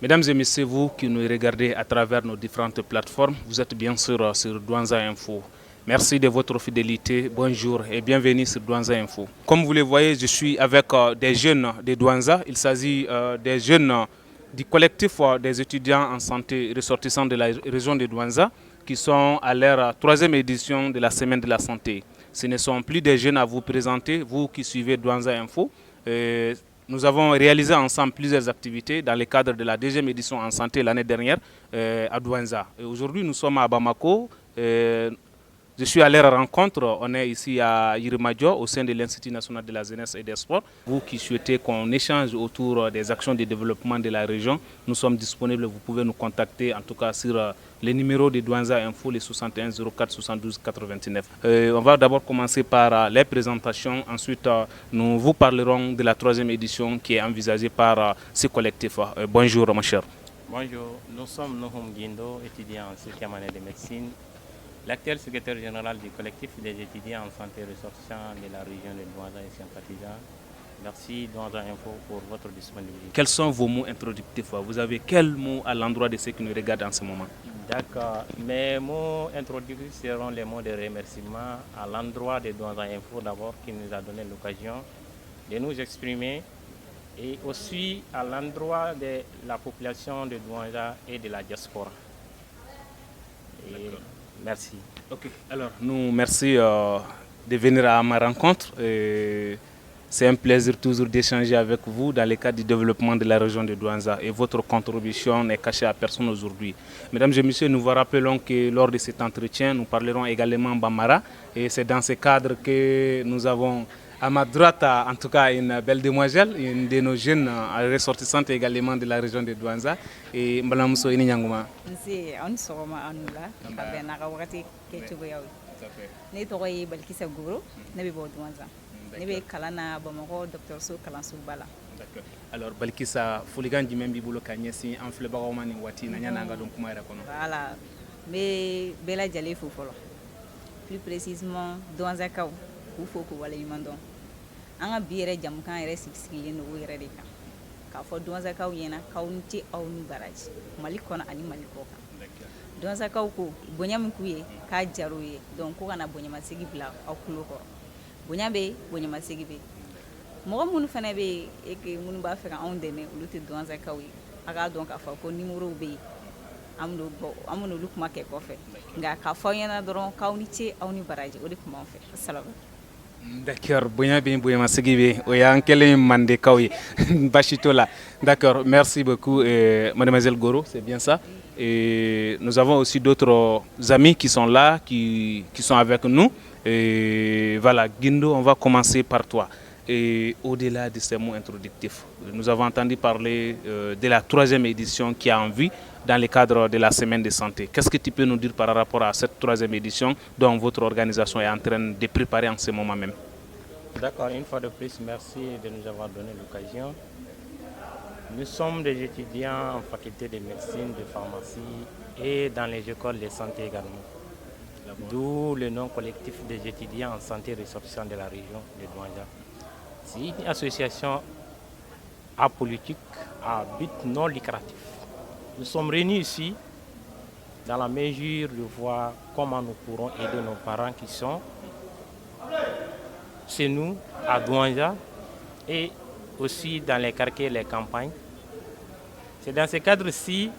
Mesdames et messieurs, vous qui nous regardez à travers nos différentes plateformes, vous êtes bien sûr sur Douanza Info. Merci de votre fidélité. Bonjour et bienvenue sur Douanza Info. Comme vous le voyez, je suis avec des jeunes de Douanza. Il s'agit des jeunes du collectif des étudiants en santé ressortissants de la région de Douanza qui sont à leur troisième édition de la Semaine de la Santé. Ce ne sont plus des jeunes à vous présenter, vous qui suivez Douanza Info. Nous avons réalisé ensemble plusieurs activités dans le cadre de la deuxième édition en santé l'année dernière à Douanza. Aujourd'hui, nous sommes à Bamako. Je suis à leur rencontre. On est ici à Yirimadio au sein de l'Institut national de la jeunesse et des sports. Vous qui souhaitez qu'on échange autour des actions de développement de la région, nous sommes disponibles. Vous pouvez nous contacter en tout cas sur les numéros de Douanza Info, les 61 04 72 89. On va d'abord commencer par les présentations. Ensuite, nous vous parlerons de la troisième édition qui est envisagée par ce collectif. Bonjour, mon cher. Bonjour, nous sommes Nohum Guindo, étudiant en 5e année de médecine, l'actuel secrétaire général du collectif des étudiants en santé ressortissants de la région de Douanza et sympathisants. Merci Douanza Info pour votre disponibilité. Quels sont vos mots introductifs? Vous avez quels mots à l'endroit de ceux qui nous regardent en ce moment? D'accord, mes mots introductifs seront les mots de remerciement à l'endroit de Douanza Info d'abord qui nous a donné l'occasion de nous exprimer et aussi à l'endroit de la population de Douanza et de la diaspora. Merci. Ok, alors nous merci de venir à ma rencontre. C'est un plaisir toujours d'échanger avec vous dans le cadre du développement de la région de Douanza et votre contribution n'est cachée à personne aujourd'hui. Mesdames et messieurs, nous vous rappelons que lors de cet entretien, nous parlerons également Bambara et c'est dans ce cadre que nous avons à ma droite, en tout cas, une belle demoiselle, une de nos jeunes ressortissantes également de la région de Douanza. Et Mbalamuso Ininyanguma. Nsi on sɔgɔma aw n'u la ka bɛn n'a ka wagati kɛcogoyaw ye. Ne tɔgɔ ye Balikisa Goro, ne bɛ bɔ Douanza. Ne bɛ kalan na Bamakɔ dɔgɔtɔrɔso kalansoba la. Alors Balikisa, folikan jumɛn b'i bolo ka ɲɛsin an filɛbagaw ma nin waati in na yan'an ka don kuma yɛrɛ kɔnɔ? Voilà, n bɛ bɛɛ lajɛlen fo fɔlɔ. Plus précisément Douanzakaw k'u fo k'u waleɲuman dɔn. An ka bi yɛrɛ jamukan yɛrɛ sigilen don o yɛrɛ de kan. K'a fɔ Douanzakaw ɲɛna k'aw ni ce aw ni baraji Mali kɔnɔ ani Mali kɔ kan. Douanzakaw ko bonya min k'u ye k'a diyar'u ye donc ko kana bonyamasegi bila aw tulo kɔrɔ. Bonya bɛ yen bonyamasegi bɛ yen. Mɔgɔ minnu fana bɛ yen minnu b'a fɛ ka anw dɛmɛ olu tɛ Douanzakaw ye. A k'a dɔn k'a fɔ ko numéro bɛ yen an bɛ n'olu kuma kɛ kɔfɛ nka k'a fɔ aw ɲɛna dɔrɔn k'aw ni ce aw ni baraji o de tun b'an fɛ. Asalamu. D'accord, bonya bien, bonya masigi o y'an kelen mandekaw ye basi t'o la. D'accord, merci beaucoup mademoiselle Goro, c'est bien ça. Et nous avons aussi d'autres amis qui sont là, qui sont avec nous. Et voilà, Guindo, on va commencer par toi. Et au-delà de ces mots introductifs, nous avons entendu parler de la troisième édition qui a en vue dans le cadre de la semaine de santé. Qu'est-ce que tu peux nous dire par rapport à cette troisième édition dont votre organisation est en train de préparer en ce moment même? D'accord, une fois de plus, merci de nous avoir donné l'occasion. Nous sommes des étudiants en faculté de médecine, de pharmacie et dans les écoles de santé également. D'où le nom collectif des étudiants en santé ressortissants de la région de Douanza. C'est une association apolitique à but non lucratif. Nous sommes réunis ici dans la mesure de voir comment nous pourrons aider nos parents qui sont chez nous à Douanza et aussi dans les quartiers et les campagnes. C'est dans ce cadre-ci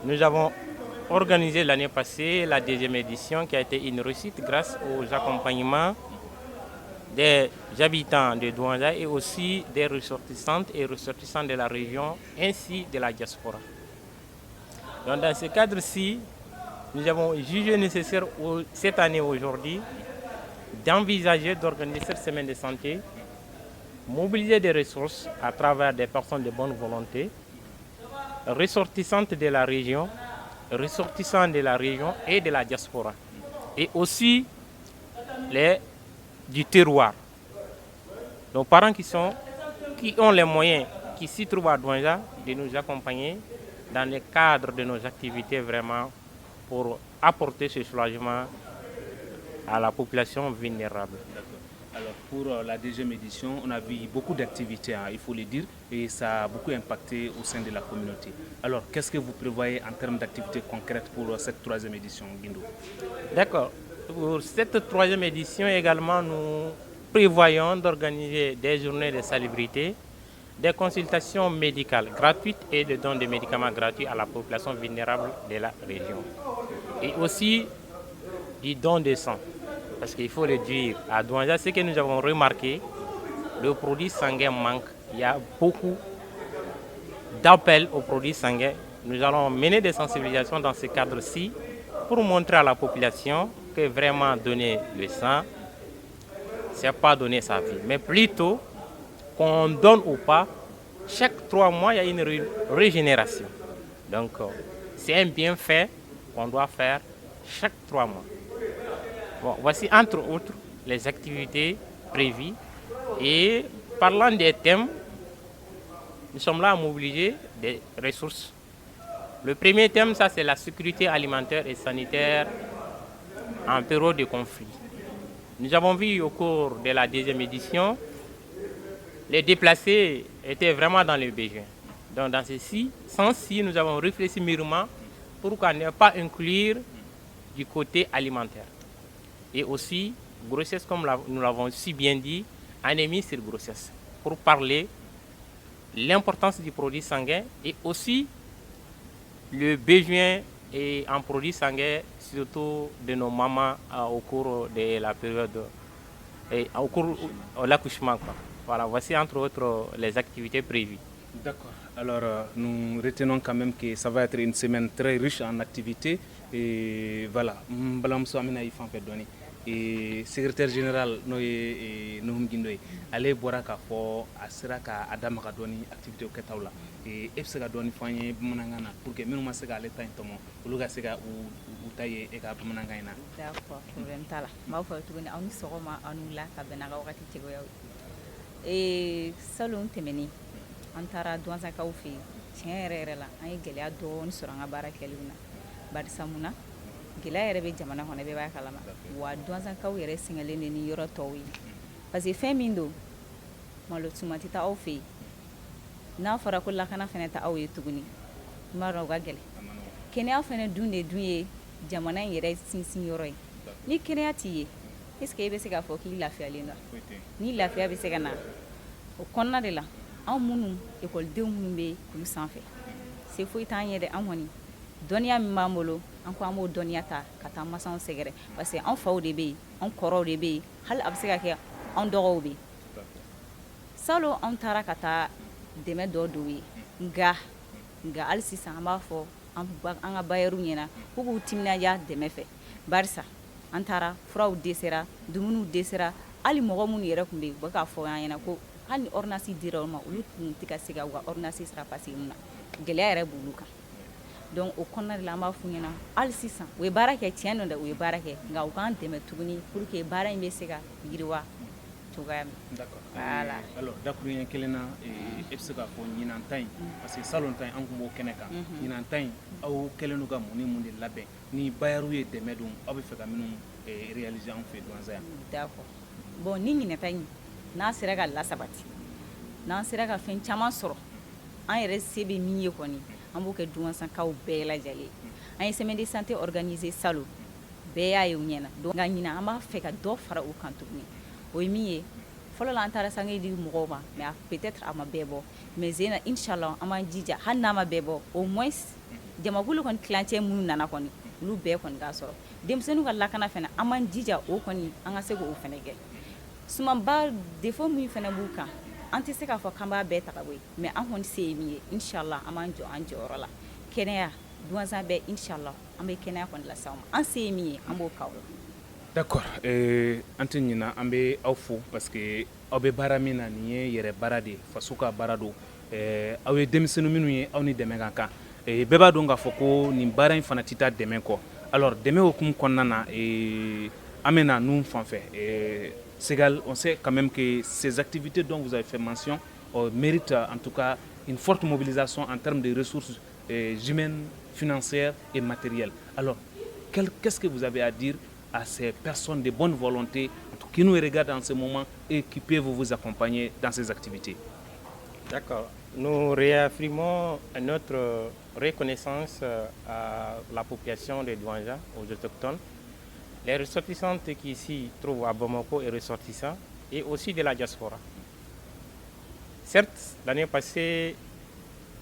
nous avons organisé l'année passée la deuxième édition qui a été une réussite grâce aux accompagnements des habitants de Douanza et aussi des ressortissantes et ressortissants de la région ainsi de la diaspora. Donc dans ce cadre-ci, nous avons jugé nécessaire cette année aujourd'hui d'envisager d'organiser cette semaine de santé, mobiliser des ressources à travers des personnes de bonne volonté, ressortissantes de la région, ressortissants de la région et de la diaspora, et aussi du terroir. Nos parents qui ont les moyens, qui s'y trouvent à Douanza, de nous accompagner dans le cadre de nos activités vraiment pour apporter ce soulagement à la population vulnérable. Alors pour la deuxième édition, on a vu beaucoup d'activités, hein, il faut le dire, et ça a beaucoup impacté au sein de la communauté. Alors qu'est-ce que vous prévoyez en termes d'activités concrètes pour cette troisième édition, Guindo? D'accord. Pour cette troisième édition également, nous prévoyons d'organiser des journées de salubrité, des consultations médicales gratuites et de dons de médicaments gratuits à la population vulnérable de la région. Et aussi du don de sang. Parce qu'il faut le dire, à Douanja, ce que nous avons remarqué, le produit sanguin manque. Il y a beaucoup d'appels aux produits sanguins. Nous allons mener des sensibilisations dans ce cadre-ci pour montrer à la population que vraiment donner le sang, ce n'est pas donner sa vie, mais plutôt qu'on donne ou pas, chaque 3 mois, il y a une régénération. Donc, c'est un bienfait qu'on doit faire chaque 3 mois. Bon, voici entre autres les activités prévues. Et parlant des thèmes, nous sommes là à mobiliser des ressources. Le premier thème, ça c'est la sécurité alimentaire et sanitaire en période de conflit. Nous avons vu au cours de la deuxième édition, les déplacés étaient vraiment dans le besoin. Donc dans ceci, sens-ci, nous avons réfléchi mûrement pourquoi ne pas inclure du côté alimentaire. Et aussi, grossesse, comme nous l'avons si bien dit, anémie sur grossesse, pour parler l'importance du produit sanguin et aussi le besoin en produits sanguins, surtout de nos mamans au cours de la période, au cours de l'accouchement. Voilà, voici entre autres les activités prévues. D'accord. Alors, nous retenons quand même que ça va être une semaine très riche en activités. Et voilà, Mbalamso Amina Ifan Fedoni. Et secrétaire général Nohum Gindoy, allez boire à fort à Seraka Adam Radoni, activité au Ketaula. Et Epsega Doni Fanye Manangana, pour que nous masega à l'état intomo, ou Lugasega ou Taye et Kapamanangana. D'accord, problème tala. Ma foi, tu connais, on sera ma anula, Kabenaga Tigoya. Et salon temeni, Antara Douanza Kaufi, Tien Rela, un Gelia Don Suranga Barakeluna, Badisamuna. Gila yɛrɛ bɛ jamana kɔnɔ bɛɛ b'a kalama wa duwanzankaw yɛrɛ sɛgɛnlen de ni yɔrɔ tɔw ye parce que fɛn min don malo tuma tɛ taa aw fɛ yen n'a fɔra ko lakana fɛnɛ tɛ aw ye tuguni i b'a dɔn o ka gɛlɛn kɛnɛya fɛnɛ dun de dun ye jamana in yɛrɛ sinsin yɔrɔ ye ni kɛnɛya t'i ye est ce que i bɛ se k'a fɔ k'i lafiyalen don ni lafiya bɛ se ka na o kɔnɔna de la anw minnu ekɔlidenw minnu bɛ kulu sanfɛ se foyi t'an ye dɛ an kɔni dɔnniya min b'an bolo an ko an b'o dɔnniya ta ka taa masanw sɛgɛrɛ parce que an faw de bɛ yen an kɔrɔw de bɛ yen hali a bɛ se ka kɛ an dɔgɔw bɛ yen salon an taara ka taa dɛmɛ dɔ don ye nka hali sisan an b'a fɔ an ka bayɛriw ɲɛna k'u k'u timinadiya dɛmɛ fɛ barisa an taara furaw desera dumuniw desera hali mɔgɔ minnu yɛrɛ tun bɛ yen u bɛ k'a fɔ an ɲɛna ko hali ni ordonnance dira olu ma olu tun tɛ ka se ka u ka ordonnance sara parce que mun na gɛlɛya yɛrɛ b'olu kan donc o kɔnɔna de la an b'a f'u ɲɛna hali sisan u ye baara kɛ tiɲɛ don dɛ u ye baara kɛ nka u k'an dɛmɛ tuguni pour que baara in bɛ se ka yiriwa cogoya min. D'accord. Voilà. Alors dakuruɲɛ kelen na e bɛ se k'a fɔ ɲinan ta in parce que salon ta in an tun b'o kɛnɛ kan ɲinan ta in aw kɛlen don ka mun ni mun de labɛn ni bayɛriw ye dɛmɛ don aw bɛ fɛ ka minnu réaliser an fɛ Douanza yan. D'accord. Bon ni ɲinɛ ta in n'a sera ka lasabati n'an sera ka fɛn caman sɔrɔ an yɛrɛ se bɛ min ye kɔni an b'o kɛ Douanzakaw bɛɛ lajɛlen an ye semaine de santé organisé salon bɛɛ y'a ye u ɲɛna donc nka ɲinan an b'a fɛ ka dɔ fara u kan tuguni o ye min ye fɔlɔ la an taara sange di mɔgɔw ma mais peut-être a ma bɛɛ bɔ mais zena inchallah an b'an jija hali n'a ma bɛɛ bɔ au moins jamakulu kɔni tilancɛ minnu nana kɔni olu bɛɛ kɔni k'a sɔrɔ denmisɛnninw ka lakana fɛnɛ an b'an jija o kɔni an ka se k'o fɛnɛ kɛ sumanba défaut min fɛnɛ b'u kan an tɛ se k'a fɔ k'an b'a bɛɛ ta ka bɔ yen mais an kɔni se ye min ye inchallah an b'an jɔ an jɔyɔrɔ la kɛnɛya Douanza bɛɛ inchallah an bɛ kɛnɛya kɔni lase aw ma an se ye min ye an b'o k'aw la. D'accord. An tɛ ɲina an bɛ aw fo parce que aw bɛ baara min na nin ye yɛrɛ baara de ye faso ka baara don aw ye denmisɛnnin minnu ye aw ni dɛmɛ ka kan bɛɛ b'a dɔn k'a fɔ ko nin baara in fana tɛ taa dɛmɛ kɔ alors dɛmɛ hukumu kɔnɔna na an bɛ na nun fan fɛ Segal, on sait quand même que ces activités dont vous avez fait mention méritent en tout cas une forte mobilisation en termes de ressources humaines, financières et matérielles. Alors, qu'est-ce que vous avez à dire à ces personnes de bonne volonté qui nous regardent en ce moment et qui peuvent vous accompagner dans ces activités? D'accord. Nous réaffirmons notre reconnaissance à la population de Douanja, aux autochtones, les ressortissantes qui s'y trouvent à Bamako et ressortissants, et aussi de la diaspora. Certes, l'année passée,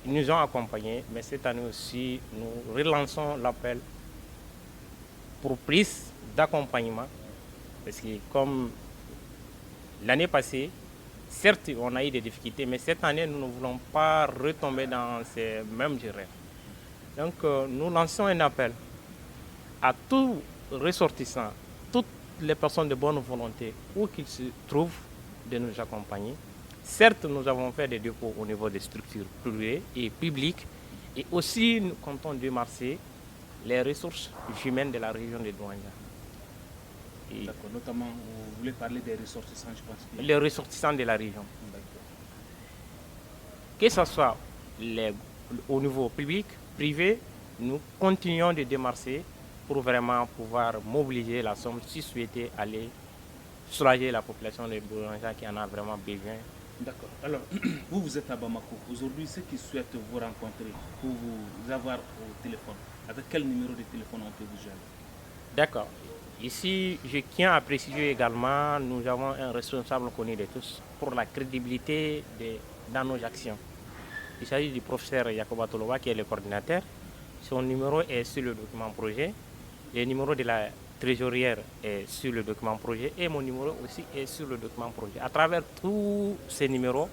ils nous ont accompagnés, mais cette année aussi, nous relançons l'appel pour plus d'accompagnement. Parce que comme l'année passée, certes, on a eu des difficultés, mais cette année, nous ne voulons pas retomber dans ces mêmes erreurs. Donc, nous lançons un appel à tous ressortissants, toutes les personnes de bonne volonté, où qu'ils se trouvent, de nous accompagner. Certes, nous avons fait des dépôts au niveau des structures privées et publiques, et aussi nous comptons démarcher les ressources humaines de la région de Douanja. D'accord, notamment, vous voulez parler des ressortissants, je pense. Les ressortissants de la région. Que ce soit au niveau public, privé, nous continuons de démarcher pour vraiment pouvoir mobiliser la somme si souhaité aller soulager la population de Douanja qui en a vraiment besoin. D'accord. Alors, vous êtes à Bamako. Aujourd'hui, ceux qui souhaitent vous rencontrer, pour vous avoir au téléphone, avec quel numéro de téléphone on peut vous joindre? D'accord. Ici, je tiens à préciser également, nous avons un responsable connu de tous pour la crédibilité dans nos actions. Il s'agit du professeur Yacoba Toloba qui est le coordinateur. Son numéro est sur le document projet. Le numéro de la trésorière est sur le document projet et mon numéro aussi est sur le document projet. À travers tous ces numéros,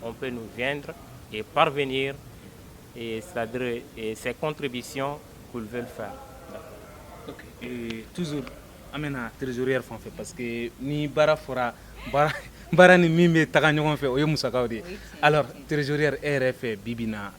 on peut nous joindre et parvenir c'est-à-dire ces contributions qu'ils veulent faire. Ok. Et toujours, amena trésorière fan fait parce que ni bara fora bara ni min bɛ taga ɲɔgɔn fɛ o ye musakaw de ye. Alors trésorière e yɛrɛ fɛ bibi na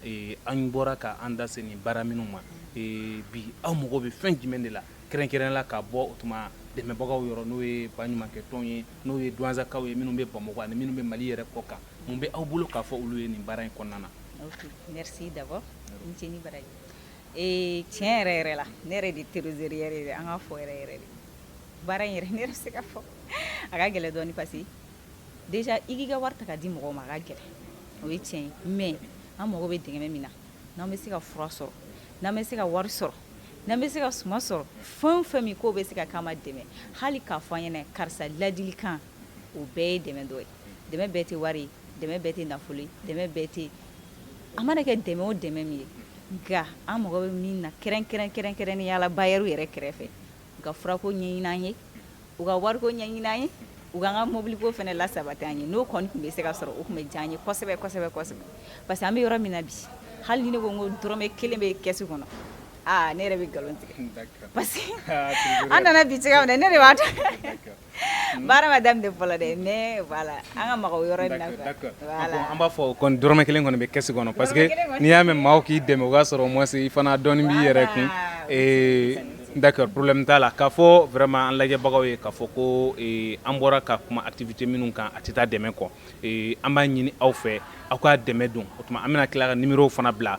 an bɔra ka an da se nin baara minnu ma bi aw mago bɛ fɛn jumɛn de la kɛrɛnkɛrɛn la ka bɔ o tuma dɛmɛbagaw yɔrɔ n'o ye baɲumankɛ tɔn ye n'o ye douanzakaw ye minnu bɛ Bamako ani minnu bɛ Mali yɛrɛ kɔ kan mun bɛ aw bolo k'a fɔ olu ye nin baara in kɔnɔna na? Ok, merci d'abord. Nceni Baraji. Tiɲɛ yɛrɛ yɛrɛ la ne yɛrɛ de trésorière yɛrɛ an ka fɔ yɛrɛ yɛrɛ de baara in yɛrɛ ne yɛrɛ bɛ se ka fɔ a ka gɛlɛ dɔɔni parce que déjà i k'i ka wari ta ka di mɔgɔw ma a ka gɛlɛ o ye tiɲɛ ye mais an mago bɛ dɛmɛ min na n'an bɛ se ka fura sɔrɔ n'an bɛ se ka wari sɔrɔ n'an bɛ se ka suma sɔrɔ fɛn o fɛn min k'o bɛ se ka k'an ma dɛmɛ hali k'a fɔ an ɲɛna karisa ladilikan o bɛɛ ye dɛmɛ dɔ ye dɛmɛ bɛɛ tɛ wari ye dɛmɛ bɛɛ tɛ nafolo ye dɛmɛ bɛɛ tɛ a mana kɛ dɛmɛ o dɛmɛ min ye nka an mago bɛ min na kɛrɛnkɛrɛnnenya la bayɛriw yɛrɛ kɛrɛfɛ u ka furako ɲɛɲini an ye u ka wariko ɲɛɲini an ye u k'an ka mobiliko fana lasabati an ye n'o kɔni tun bɛ se ka sɔrɔ o tun bɛ diya an ye kosɛbɛ kosɛbɛ kosɛbɛ parce que an bɛ yɔrɔ min na bi hali ni ne ko n ko dɔrɔmɛ kelen bɛ kɛsi kɔnɔ ne yɛrɛ bɛ nkalon tigɛ parce que an nana bi cogoya min na ne de b'a dɔn baara ma daminɛ fɔlɔ dɛ mais voilà an ka maga o yɔrɔ in na voilà an b'a fɔ kɔni dɔrɔmɛ kelen kɔni bɛ kɛsi kɔnɔ parce que n'i y'a mɛn maaw k'i dɛmɛ o k'a sɔrɔ au moins i fana dɔɔni b'i yɛrɛ kun d'accord problème t'a la k'a fɔ vraiment an lajɛbagaw ye k'a fɔ ko an bɔra ka kuma activité minnu kan a tɛ taa dɛmɛ kɔ an b'a ɲini aw fɛ aw ka dɛmɛ don o tuma an bɛna tila ka numéro fana bila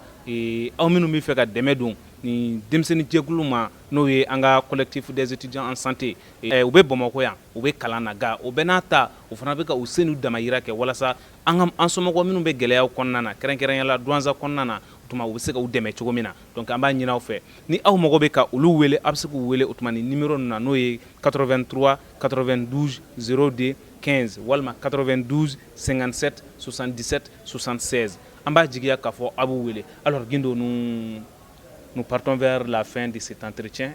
aw minnu bɛ fɛ ka dɛmɛ don ni denmisɛnnin jɛkulu ma n'o ye an ka collectif des étudiants en santé u bɛ Bamako yan u bɛ kalan na nka o bɛɛ n'a ta o fana bɛ ka u se n'u damayira kɛ walasa an somɔgɔw minnu bɛ gɛlɛyaw kɔnɔna na kɛrɛnkɛrɛnnenya la douanza kɔnɔna na o tuma u bɛ se ka u dɛmɛ cogo min na donc an b'a ɲini aw fɛ ni aw mago bɛ ka olu wele a bɛ se k'u wele o tuma ni numéro ninnu na n'o ye 83 92 02 15 walima 92 57 77 76 an b'a jigiya k'a fɔ a b'u wele alors Guindo nous partons vers la fin de cet entretien.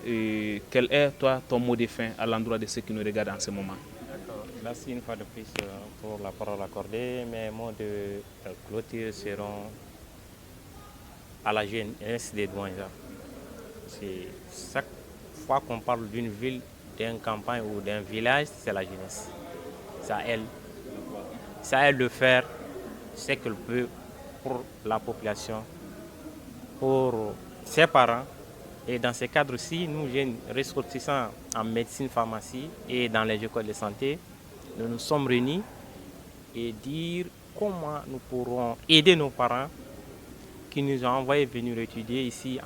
Quel est, toi, ton mot de fin à l'endroit de ceux qui nous regardent en ce moment? Merci une fois de plus pour la parole accordée. Mes mots de clôture seront à la jeunesse des Douanja. Chaque fois qu'on parle d'une ville, d'une campagne ou d'un village, c'est la jeunesse. C'est à elle de faire ce qu'elle peut pour la population, pour ses parents. Et dans ce cadre-ci, nous, jeunes ressortissants en médecine, pharmacie et dans les écoles de santé, nous nous sommes réunis et dire comment nous pourrons aider nos parents qui nous ont envoyé venir étudier ici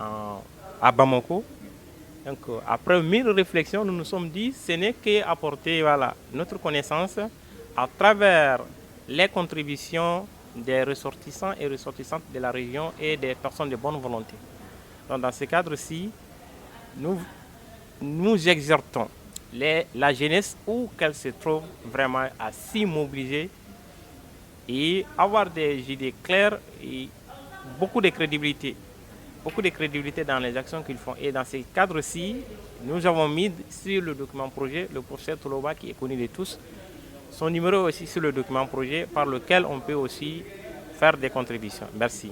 à Bamako Donc, après 1000 réflexions, nous nous sommes dit ce n'est qu'apporter notre connaissance à travers les contributions des ressortissants et ressortissantes de la région et des personnes de bonne volonté. Donc, dans ce cadre-ci, nous exhortons la jeunesse où qu'elle se trouve vraiment à s'y mobiliser et avoir des idées claires et beaucoup de crédibilité dans les actions qu'ils font. Et dans ces cadres-ci, nous avons mis sur le document projet le professeur Toloba qui est connu de tous, son numéro aussi sur le document projet par lequel on peut aussi faire des contributions. Merci.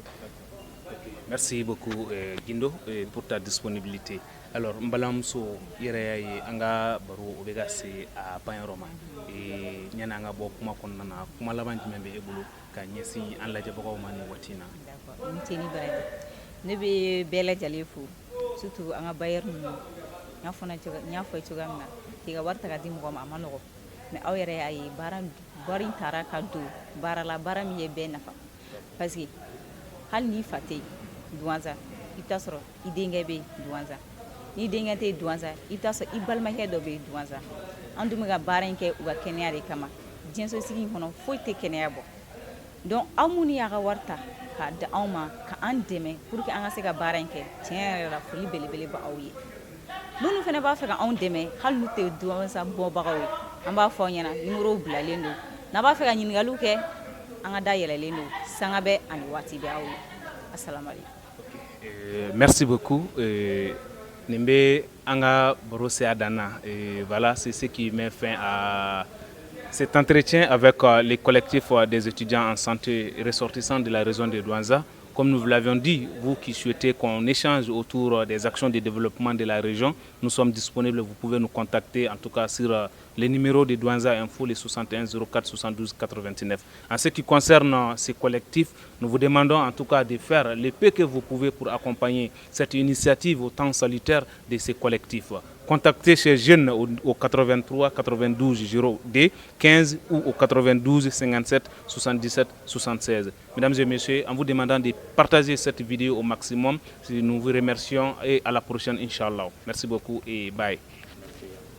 Merci beaucoup Guindo pour ta disponibilité. Alors Mbalamso Yere Anga Baro Obega c'est à Payanroma et Nyananga Bo Kuma Konana Kuma Lavanti Membe Ebulu Kanyesi an la Jabako Mani Watina. D'accord. Mtini Barade. Ne be bela jale fo surtout anga bayer nya fona ci nya fay ci gamna ti ga warta ga dim ko ma manogo mais aw yere ay baram barin tara ka do barala baram ye be nafa parce que hal ni fate douanza itasro idenge be douanza ni dengate douanza itaso ibalma he do be douanza andum ga baran ke uga kenya de kama jenso sigi hono foite kenya bo donc amuni ya ga warta ka da awma ka an deme pour que an se ka baran ke tiens la foli belebele ba awye nunu fene ba fe ka an deme hal nu te douanza bo ba awye an ba fo nyana numéro blalen do na ba fe ka nyingalu ke an da yelelen do sanga be an wati be awye assalamu alaikum. Merci beaucoup. Nimbe Anga Borose Adana. Voilà, c'est ce qui met fin à cet entretien avec les collectifs des étudiants en santé ressortissants de la région de Douanza. Comme nous vous l'avions dit, vous qui souhaitez qu'on échange autour des actions de développement de la région, nous sommes disponibles. Vous pouvez nous contacter en tout cas sur les numéros de Douanza Info, les 61 04 72 89. En ce qui concerne ces collectifs, nous vous demandons en tout cas de faire le peu que vous pouvez pour accompagner cette initiative au temps salutaire de ces collectifs. Contactez ces jeunes au 83 92 0D 15 ou au 92 57 77 76. Mesdames et messieurs, en vous demandant de partager cette vidéo au maximum, nous vous remercions et à la prochaine, Inch'Allah. Merci beaucoup et bye.